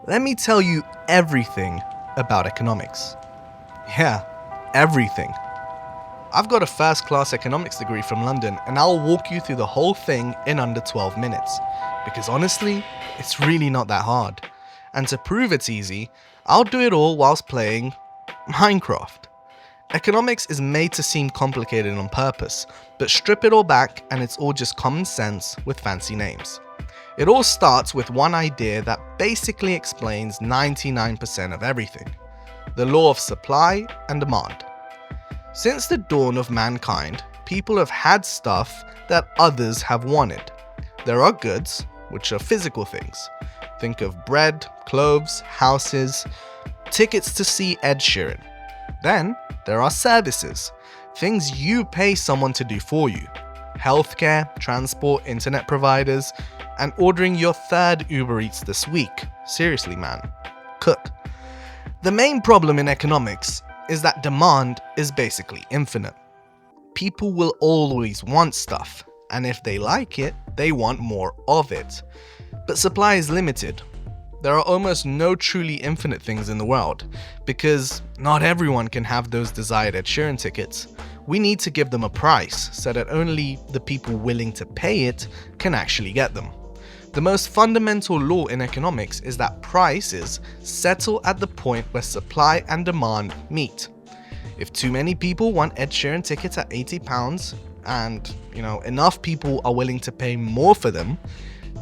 Let me tell you everything about economics. Yeah, everything. I've got a first-class economics degree from London, and I'll walk you through the whole thing in under 12 minutes. Because honestly, it's really not that hard. And to prove it's easy, I'll do it all whilst playing Minecraft. Economics is made to seem complicated on purpose, but strip it all back and it's all just common sense with fancy names. It all starts with one idea that basically explains 99% of everything: the law of supply and demand. Since the dawn of mankind, people have had stuff that others have wanted. There are goods, which are physical things. Think of bread, clothes, houses, tickets to see Ed Sheeran. Then there are services, things you pay someone to do for you. Healthcare, transport, internet providers, and ordering your third Uber Eats this week. Seriously, man. Cook. The main problem in economics is that demand is basically infinite. People will always want stuff, and if they like it, they want more of it. But supply is limited. There are almost no truly infinite things in the world, because not everyone can have those desired Ed Sheeran tickets. We need to give them a price so that only the people willing to pay it can actually get them. The most fundamental law in economics is that prices settle at the point where supply and demand meet. If too many people want Ed Sheeran tickets at £80 and enough people are willing to pay more for them,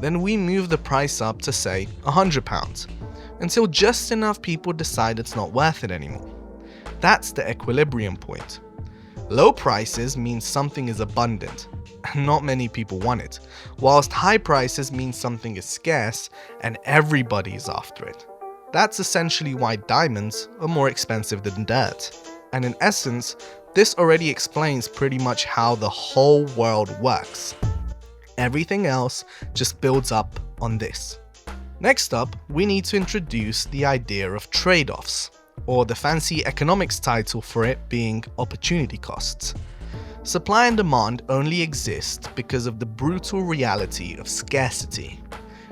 then we move the price up to say £100 until just enough people decide it's not worth it anymore. That's the equilibrium point. Low prices means something is abundant and not many people want it, whilst high prices mean something is scarce and everybody is after it. That's essentially why diamonds are more expensive than dirt. And in essence, this already explains pretty much how the whole world works. Everything else just builds up on this. Next up, we need to introduce the idea of trade-offs, or the fancy economics title for it being opportunity costs. Supply and demand only exist because of the brutal reality of scarcity.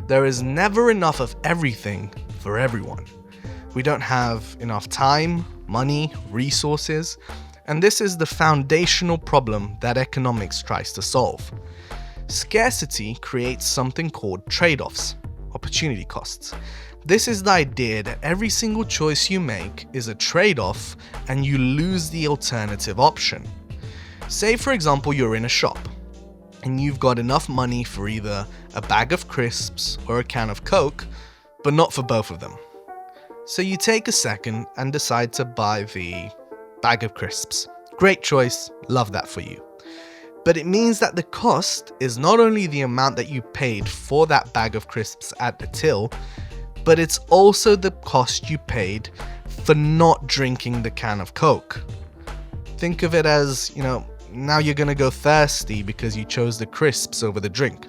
There is never enough of everything for everyone. We don't have enough time, money, resources, and this is the foundational problem that economics tries to solve. Scarcity creates something called trade-offs, opportunity costs. This is the idea that every single choice you make is a trade-off and you lose the alternative option. Say for example you're in a shop and you've got enough money for either a bag of crisps or a can of Coke, but not for both of them. So you take a second and decide to buy the bag of crisps. Great choice, love that for you. But it means that the cost is not only the amount that you paid for that bag of crisps at the till, but it's also the cost you paid for not drinking the can of Coke. Think of it as, now you're gonna go thirsty because you chose the crisps over the drink.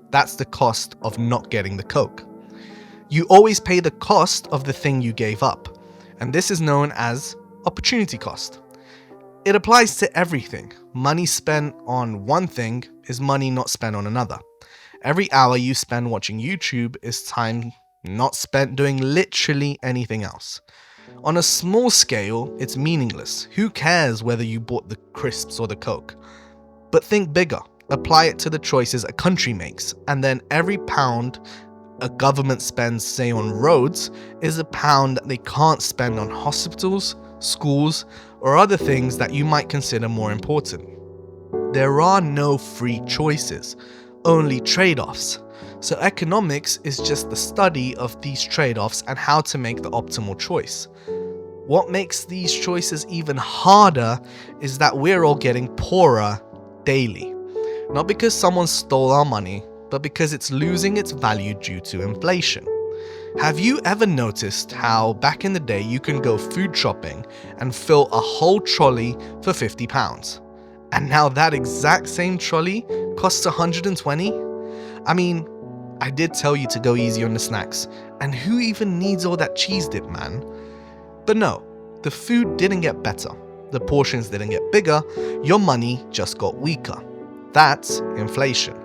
That's the cost of not getting the Coke. You always pay the cost of the thing you gave up, and this is known as opportunity cost. It applies to everything. Money spent on one thing is money not spent on another. Every hour you spend watching YouTube is time not spent doing literally anything else. On a small scale, it's meaningless. Who cares whether you bought the crisps or the Coke? But think bigger. Apply it to the choices a country makes, and then every pound a government spends, say, on roads, is a pound that they can't spend on hospitals, schools, or other things that you might consider more important. There are no free choices, only trade-offs. So economics is just the study of these trade-offs and how to make the optimal choice. What makes these choices even harder is that we're all getting poorer daily. Not because someone stole our money, but because it's losing its value due to inflation. Have you ever noticed how back in the day you can go food shopping and fill a whole trolley for £50? And now that exact same trolley costs 120? I mean, I did tell you to go easy on the snacks, and who even needs all that cheese dip, man? But no, the food didn't get better, the portions didn't get bigger, your money just got weaker. That's inflation.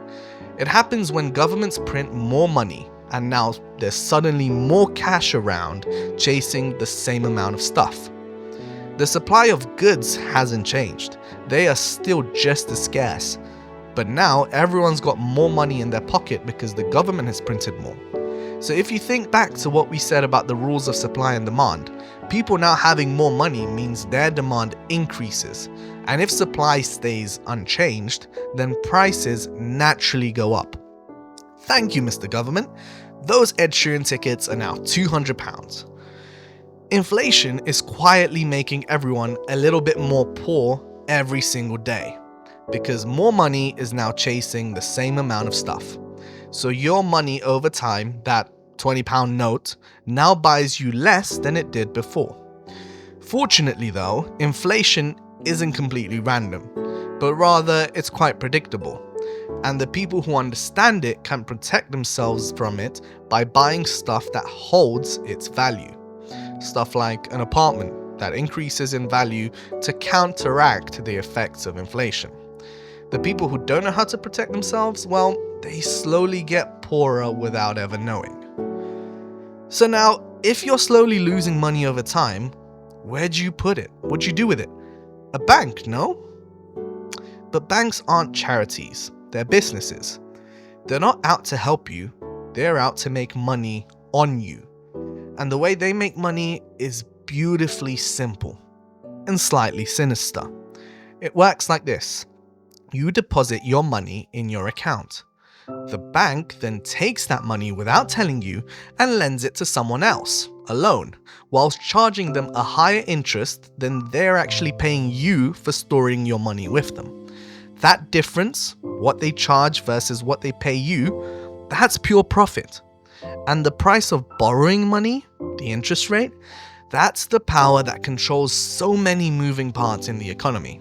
It happens when governments print more money and now there's suddenly more cash around chasing the same amount of stuff. The supply of goods hasn't changed. They are still just as scarce. But now everyone's got more money in their pocket because the government has printed more. So if you think back to what we said about the rules of supply and demand, people now having more money means their demand increases. And if supply stays unchanged, then prices naturally go up. Thank you, Mr. Government. Those Ed Sheeran tickets are now £200. Inflation is quietly making everyone a little bit more poor every single day, because more money is now chasing the same amount of stuff. So your money over time, that £20 note, now buys you less than it did before. Fortunately though, inflation isn't completely random, but rather it's quite predictable. And the people who understand it can protect themselves from it by buying stuff that holds its value. Stuff like an apartment that increases in value to counteract the effects of inflation. The people who don't know how to protect themselves, well, they slowly get poorer without ever knowing. So now, if you're slowly losing money over time, where do you put it? What do you do with it? A bank, no? But banks aren't charities, they're businesses. They're not out to help you, they're out to make money on you. And the way they make money is beautifully simple and slightly sinister. It works like this. You deposit your money in your account. The bank then takes that money without telling you and lends it to someone else, a loan, whilst charging them a higher interest than they're actually paying you for storing your money with them. That difference, what they charge versus what they pay you, that's pure profit. And the price of borrowing money, the interest rate, that's the power that controls so many moving parts in the economy.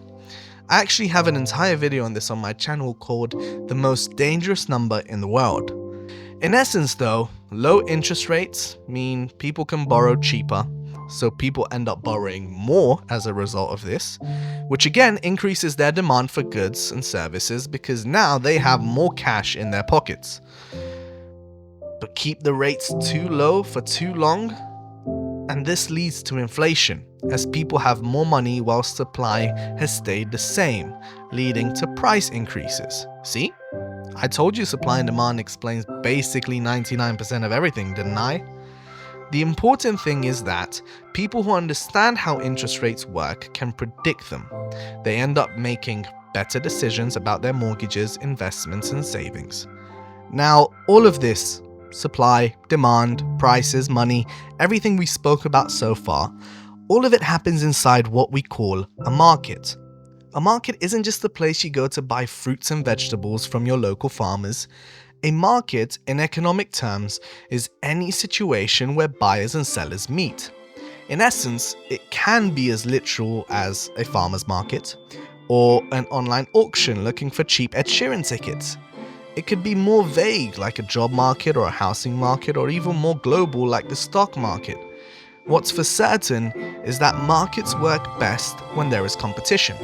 I actually have an entire video on this on my channel called The Most Dangerous Number in the World. In essence though, low interest rates mean people can borrow cheaper, so people end up borrowing more as a result of this, which again increases their demand for goods and services because now they have more cash in their pockets. But keep the rates too low for too long, and this leads to inflation as people have more money while supply has stayed the same, leading to price increases. See? I told you supply and demand explains basically 99% of everything, didn't I? The important thing is that people who understand how interest rates work can predict them. They end up making better decisions about their mortgages, investments, and savings. Now, all of this, supply, demand, prices, money, everything we spoke about so far, all of it happens inside what we call a market. A market isn't just the place you go to buy fruits and vegetables from your local farmers. A market, in economic terms, is any situation where buyers and sellers meet. In essence, it can be as literal as a farmer's market, or an online auction looking for cheap Ed Sheeran tickets. It could be more vague, like a job market or a housing market, or even more global, like the stock market. What's for certain is that markets work best when there is competition.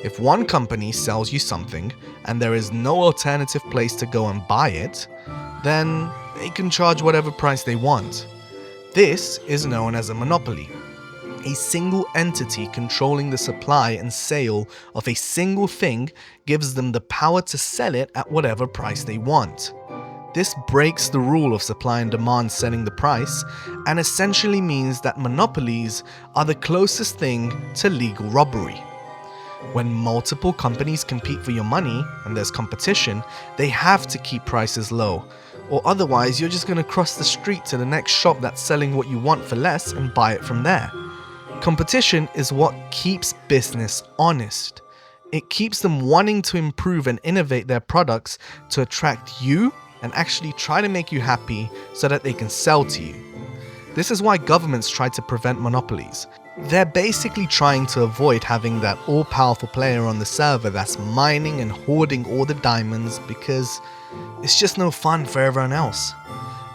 If one company sells you something and there is no alternative place to go and buy it, then they can charge whatever price they want. This is known as a monopoly. A single entity controlling the supply and sale of a single thing gives them the power to sell it at whatever price they want. This breaks the rule of supply and demand setting the price and essentially means that monopolies are the closest thing to legal robbery. When multiple companies compete for your money and there's competition, they have to keep prices low, or otherwise you're just going to cross the street to the next shop that's selling what you want for less and buy it from there. Competition is what keeps business honest. It keeps them wanting to improve and innovate their products to attract you and actually try to make you happy so that they can sell to you. This is why governments try to prevent monopolies. They're basically trying to avoid having that all-powerful player on the server that's mining and hoarding all the diamonds because it's just no fun for everyone else.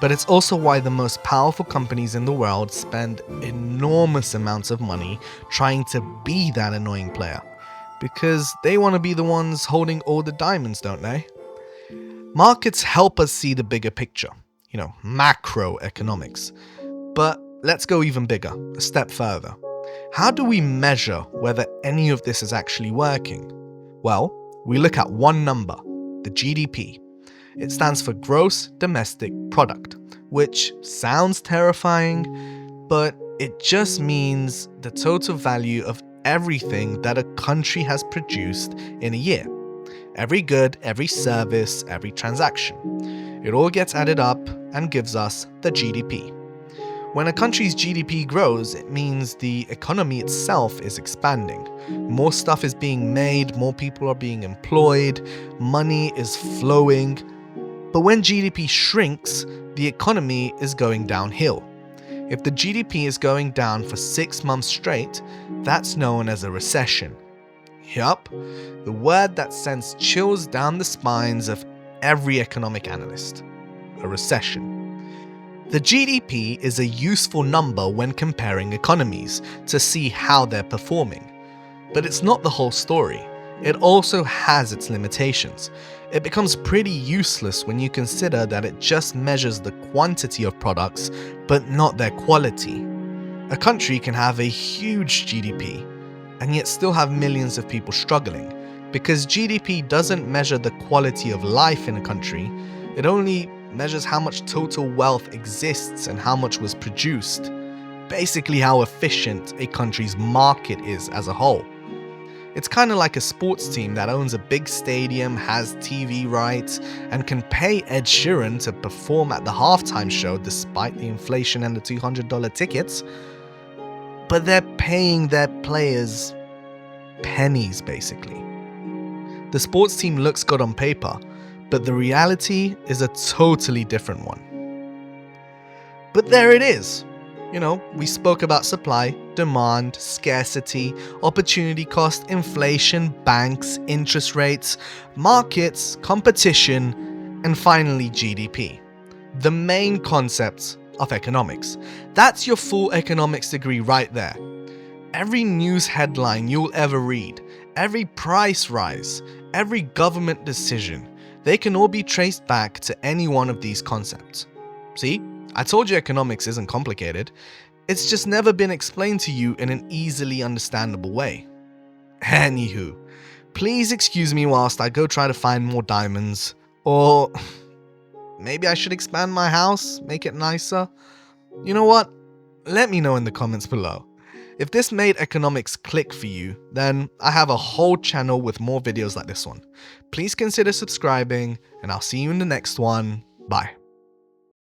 But it's also why the most powerful companies in the world spend enormous amounts of money trying to be that annoying player. Because they want to be the ones holding all the diamonds, don't they? Markets help us see the bigger picture. macroeconomics. But let's go even bigger, a step further. How do we measure whether any of this is actually working? Well, we look at one number, the GDP. It stands for Gross Domestic Product, which sounds terrifying, but it just means the total value of everything that a country has produced in a year. Every good, every service, every transaction. It all gets added up and gives us the GDP. When a country's GDP grows, it means the economy itself is expanding. More stuff is being made, more people are being employed, money is flowing. But when GDP shrinks, the economy is going downhill. If the GDP is going down for 6 months straight, that's known as a recession. Yup, the word that sends chills down the spines of every economic analyst. A recession. The GDP is a useful number when comparing economies to see how they're performing. But it's not the whole story. It also has its limitations. It becomes pretty useless when you consider that it just measures the quantity of products, but not their quality. A country can have a huge GDP, and yet still have millions of people struggling, because GDP doesn't measure the quality of life in a country, it only measures how much total wealth exists and how much was produced. Basically how efficient a country's market is as a whole. It's kind of like a sports team that owns a big stadium, has TV rights, and can pay Ed Sheeran to perform at the halftime show despite the inflation and the $200 tickets. But they're paying their players pennies, basically. The sports team looks good on paper, but the reality is a totally different one. But there it is. We spoke about supply, demand, scarcity, opportunity cost, inflation, banks, interest rates, markets, competition, and finally GDP. The main concepts of economics. That's your full economics degree right there. Every news headline you'll ever read, every price rise, every government decision, they can all be traced back to any one of these concepts. See? I told you economics isn't complicated. It's just never been explained to you in an easily understandable way. Anywho, please excuse me whilst I go try to find more diamonds. Or maybe I should expand my house, make it nicer. You know what? Let me know in the comments below. If this made economics click for you, then I have a whole channel with more videos like this one. Please consider subscribing, and I'll see you in the next one. Bye.